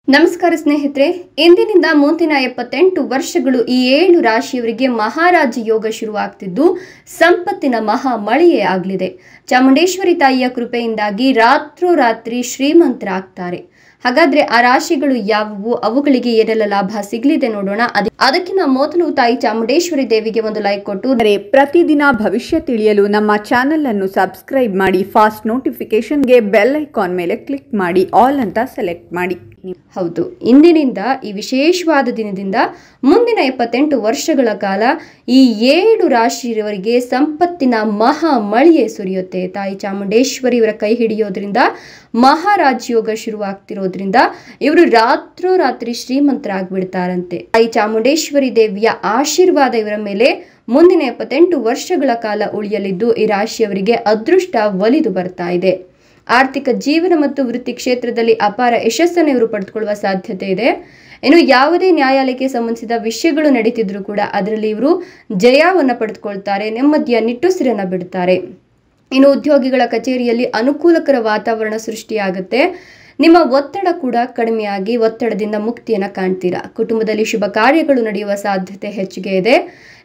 ನಮಸ್ಕಾರ ಸ್ನೇಹಿತರೆ, ಇಂದಿನಿಂದ ಮುಂದಿನ 78 ವರ್ಷಗಳು ಈ 7 ರಾಶಿಯವರಿಗೆ ಮಹಾರಾಜ ಯೋಗ ಶುರುವಾಗ್ತಿದ್ದು ಸಂಪತ್ತಿನ ಮಹಾ ಮಳೆಯೇ ಆಗಲಿದೆ. ಚಾಮುಂಡೇಶ್ವರಿ ತಾಯಿಯ ಕೃಪೆಯಿಂದಾಗಿ ರಾತ್ರೋರಾತ್ರಿ ಶ್ರೀಮಂತರಾಗ್ತಾರೆ. ಹಾಗಾದ್ರೆ ಆ ರಾಶಿಗಳು ಯಾವುವು, ಅವುಗಳಿಗೆ ಏನೆಲ್ಲ ಲಾಭ ಸಿಗಲಿದೆ ನೋಡೋಣ. ಅದಕ್ಕಿಂತ ಮೊದಲು ತಾಯಿ ಚಾಮುಂಡೇಶ್ವರಿ ದೇವಿಗೆ ಒಂದು ಲೈಕ್ ಕೊಟ್ಟು ಪ್ರತಿದಿನ ಭವಿಷ್ಯ ತಿಳಿಯಲು ನಮ್ಮ ಚಾನೆಲ್ ಅನ್ನು ಸಬ್ಸ್ಕ್ರೈಬ್ ಮಾಡಿ. ಫಾಸ್ಟ್ ನೋಟಿಫಿಕೇಶನ್ಗೆ ಬೆಲ್ ಐಕಾನ್ ಮೇಲೆ ಕ್ಲಿಕ್ ಮಾಡಿ, ಆಲ್ ಅಂತ ಸೆಲೆಕ್ಟ್ ಮಾಡಿ. ಹೌದು, ಇಂದಿನಿಂದ ಈ ವಿಶೇಷವಾದ ದಿನದಿಂದ ಮುಂದಿನ 78 ವರ್ಷಗಳ ಕಾಲ ಈ 7 ರಾಶಿಯವರಿಗೆ ಸಂಪತ್ತಿನ ಮಹಾ ಮಳೆಯೇ ಸುರಿಯುತ್ತೆ. ತಾಯಿ ಚಾಮುಂಡೇಶ್ವರಿ ಇವರ ಕೈ ಹಿಡಿಯೋದ್ರಿಂದ ಮಹಾರಾಜ ಯೋಗ ಶುರುವಾಗ್ತಿರೋದ್ರಿಂದ ಇವರು ರಾತ್ರೋರಾತ್ರಿ ಶ್ರೀಮಂತರಾಗ್ಬಿಡ್ತಾರಂತೆ. ತಾಯಿ ಚಾಮುಂಡೇಶ್ವರಿ ದೇವಿಯ ಆಶೀರ್ವಾದ ಇವರ ಮೇಲೆ ಮುಂದಿನ 78 ವರ್ಷಗಳ ಕಾಲ ಉಳಿಯಲಿದ್ದು ಈ ರಾಶಿಯವರಿಗೆ ಅದೃಷ್ಟ ಒಲಿದು ಬರ್ತಾ ಇದೆ. ಆರ್ಥಿಕ ಜೀವನ ಮತ್ತು ವೃತ್ತಿ ಕ್ಷೇತ್ರದಲ್ಲಿ ಅಪಾರ ಯಶಸ್ಸನ್ನು ಇವರು ಪಡೆದುಕೊಳ್ಳುವ ಸಾಧ್ಯತೆ ಇದೆ. ಇನ್ನು ಯಾವುದೇ ನ್ಯಾಯಾಲಯಕ್ಕೆ ಸಂಬಂಧಿಸಿದ ವಿಷಯಗಳು ನಡೀತಿದ್ರು ಕೂಡ ಅದರಲ್ಲಿ ಇವರು ಜಯವನ್ನು ಪಡೆದುಕೊಳ್ತಾರೆ, ನೆಮ್ಮದಿಯ ನಿಟ್ಟುಸಿರನ್ನ ಬಿಡ್ತಾರೆ. ಇನ್ನು ಉದ್ಯೋಗಿಗಳ ಕಚೇರಿಯಲ್ಲಿ ಅನುಕೂಲಕರ ವಾತಾವರಣ ಸೃಷ್ಟಿಯಾಗುತ್ತೆ. ನಿಮ್ಮ ಒತ್ತಡ ಕೂಡ ಕಡಿಮೆಯಾಗಿ ಒತ್ತಡದಿಂದ ಮುಕ್ತಿಯನ್ನು ಕಾಣ್ತೀರಾ. ಕುಟುಂಬದಲ್ಲಿ ಶುಭ ಕಾರ್ಯಗಳು ನಡೆಯುವ ಸಾಧ್ಯತೆ ಹೆಚ್ಚಿಗೆ ಇದೆ.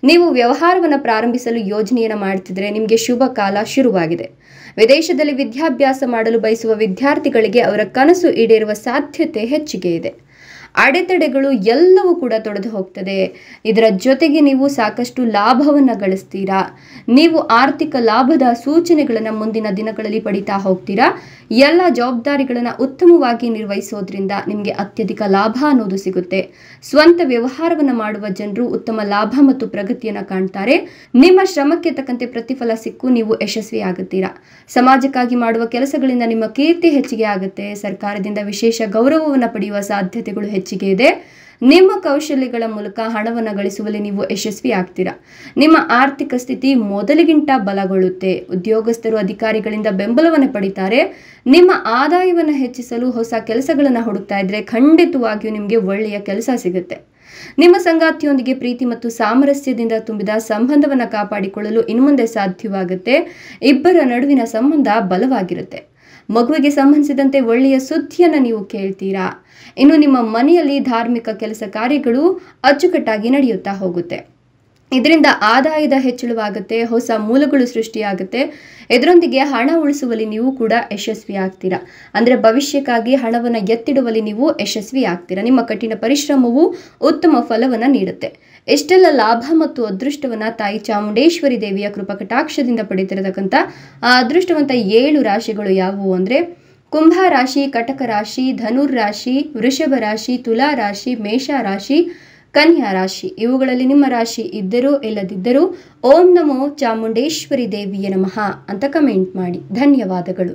ನೀವು ವ್ಯವಹಾರವನ್ನು ಪ್ರಾರಂಭಿಸಲು ಯೋಜನೆಯನ್ನು ಮಾಡ್ತಿದ್ರೆ ನಿಮಗೆ ಶುಭ ಕಾಲ ಶುರುವಾಗಿದೆ. ವಿದೇಶದಲ್ಲಿ ವಿದ್ಯಾಭ್ಯಾಸ ಮಾಡಲು ಬಯಸುವ ವಿದ್ಯಾರ್ಥಿಗಳಿಗೆ ಅವರ ಕನಸು ಈಡೇರುವ ಸಾಧ್ಯತೆ ಹೆಚ್ಚಿಗೆ ಇದೆ. ಅಡೆತಡೆಗಳು ಎಲ್ಲವೂ ಕೂಡ ತೊಡೆದು ಹೋಗ್ತದೆ. ಇದರ ಜೊತೆಗೆ ನೀವು ಸಾಕಷ್ಟು ಲಾಭವನ್ನು ಗಳಿಸ್ತೀರಾ. ನೀವು ಆರ್ಥಿಕ ಲಾಭದ ಸೂಚನೆಗಳನ್ನು ಮುಂದಿನ ದಿನಗಳಲ್ಲಿ ಪಡಿತಾ ಹೋಗ್ತೀರಾ. ಎಲ್ಲ ಜವಾಬ್ದಾರಿಗಳನ್ನು ಉತ್ತಮವಾಗಿ ನಿರ್ವಹಿಸೋದ್ರಿಂದ ನಿಮಗೆ ಅತ್ಯಧಿಕ ಲಾಭ ಅನ್ನೋದು ಸಿಗುತ್ತೆ. ಸ್ವಂತ ವ್ಯವಹಾರವನ್ನು ಮಾಡುವ ಜನರು ಉತ್ತಮ ಲಾಭ ಮತ್ತು ಪ್ರಗತಿಯನ್ನು ಕಾಣ್ತಾರೆ. ನಿಮ್ಮ ಶ್ರಮಕ್ಕೆ ತಕ್ಕಂತೆ ಪ್ರತಿಫಲ ಸಿಕ್ಕು ನೀವು ಯಶಸ್ವಿಯಾಗುತ್ತೀರಾ. ಸಮಾಜಕ್ಕಾಗಿ ಮಾಡುವ ಕೆಲಸಗಳಿಂದ ನಿಮ್ಮ ಕೀರ್ತಿ ಹೆಚ್ಚಿಗೆ ಆಗುತ್ತೆ. ಸರ್ಕಾರದಿಂದ ವಿಶೇಷ ಗೌರವವನ್ನು ಪಡೆಯುವ ಸಾಧ್ಯತೆಗಳು ಹೆಚ್ಚಿಗೆ ಇದೆ. ನಿಮ್ಮ ಕೌಶಲ್ಯಗಳ ಮೂಲಕ ಹಣವನ್ನು ಗಳಿಸುವಲ್ಲಿ ನೀವು ಯಶಸ್ವಿ ಆಗ್ತೀರಾ. ನಿಮ್ಮ ಆರ್ಥಿಕ ಸ್ಥಿತಿ ಮೊದಲಿಗಿಂತ ಬಲಗೊಳ್ಳುತ್ತೆ. ಉದ್ಯೋಗಸ್ಥರು ಅಧಿಕಾರಿಗಳಿಂದ ಬೆಂಬಲವನ್ನು ಪಡಿತಾರೆ. ನಿಮ್ಮ ಆದಾಯವನ್ನು ಹೆಚ್ಚಿಸಲು ಹೊಸ ಕೆಲಸಗಳನ್ನು ಹುಡುಕ್ತಾ ಇದ್ರೆ ಖಂಡಿತವಾಗಿಯೂ ನಿಮಗೆ ಒಳ್ಳೆಯ ಕೆಲಸ ಸಿಗುತ್ತೆ. ನಿಮ್ಮ ಸಂಗಾತಿಯೊಂದಿಗೆ ಪ್ರೀತಿ ಮತ್ತು ಸಾಮರಸ್ಯದಿಂದ ತುಂಬಿದ ಸಂಬಂಧವನ್ನು ಕಾಪಾಡಿಕೊಳ್ಳಲು ಇನ್ನು ಮುಂದೆ ಸಾಧ್ಯವಾಗುತ್ತೆ. ಇಬ್ಬರ ನಡುವಿನ ಸಂಬಂಧ ಬಲವಾಗಿರುತ್ತೆ. ಮಗುವಿಗೆ ಸಂಬಂಧಿಸಿದಂತೆ ಒಳ್ಳೆಯ ಸುದ್ದಿಯನ್ನು ನೀವು ಕೇಳ್ತೀರಾ. ಇನ್ನು ನಿಮ್ಮ ಮನೆಯಲ್ಲಿ ಧಾರ್ಮಿಕ ಕೆಲಸ ಕಾರ್ಯಗಳು ಅಚ್ಚುಕಟ್ಟಾಗಿ ನಡೆಯುತ್ತಾ ಹೋಗುತ್ತೆ. ಇದರಿಂದ ಆದಾಯದ ಹೆಚ್ಚಳವಾಗುತ್ತೆ, ಹೊಸ ಮೂಲಗಳು ಸೃಷ್ಟಿಯಾಗುತ್ತೆ. ಇದರೊಂದಿಗೆ ಹಣ ಉಳಿಸುವಲ್ಲಿ ನೀವು ಕೂಡ ಯಶಸ್ವಿ ಆಗ್ತೀರಾ. ಅಂದರೆ ಭವಿಷ್ಯಕ್ಕಾಗಿ ಹಣವನ್ನು ಎತ್ತಿಡುವಲ್ಲಿ ನೀವು ಯಶಸ್ವಿ ಆಗ್ತೀರಾ. ನಿಮ್ಮ ಕಠಿಣ ಪರಿಶ್ರಮವು ಉತ್ತಮ ಫಲವನ್ನು ನೀಡುತ್ತೆ. ಎಷ್ಟೆಲ್ಲ ಲಾಭ ಮತ್ತು ಅದೃಷ್ಟವನ್ನು ತಾಯಿ ಚಾಮುಂಡೇಶ್ವರಿ ದೇವಿಯ ಕೃಪಕಟಾಕ್ಷದಿಂದ ಪಡೆದಿರತಕ್ಕಂಥ ಆ ಅದೃಷ್ಟವಂತ 7 ರಾಶಿಗಳು ಯಾವುವು ಅಂದರೆ ಕುಂಭ ರಾಶಿ, ಕಟಕ ರಾಶಿ, ಧನುರ್ ರಾಶಿ, ವೃಷಭ ರಾಶಿ, ತುಲಾ ರಾಶಿ, ಮೇಷ ರಾಶಿ, ಕನ್ಯಾ ರಾಶಿ. ಇವುಗಳಲ್ಲಿ ನಿಮ್ಮ ರಾಶಿ ಇದ್ದರೂ ಇಲ್ಲದಿದ್ದರೂ ಓಂ ನಮೋ ಚಾಮುಂಡೇಶ್ವರಿ ದೇವಿಯ ನಮಃ ಅಂತ ಕಮೆಂಟ್ ಮಾಡಿ. ಧನ್ಯವಾದಗಳು.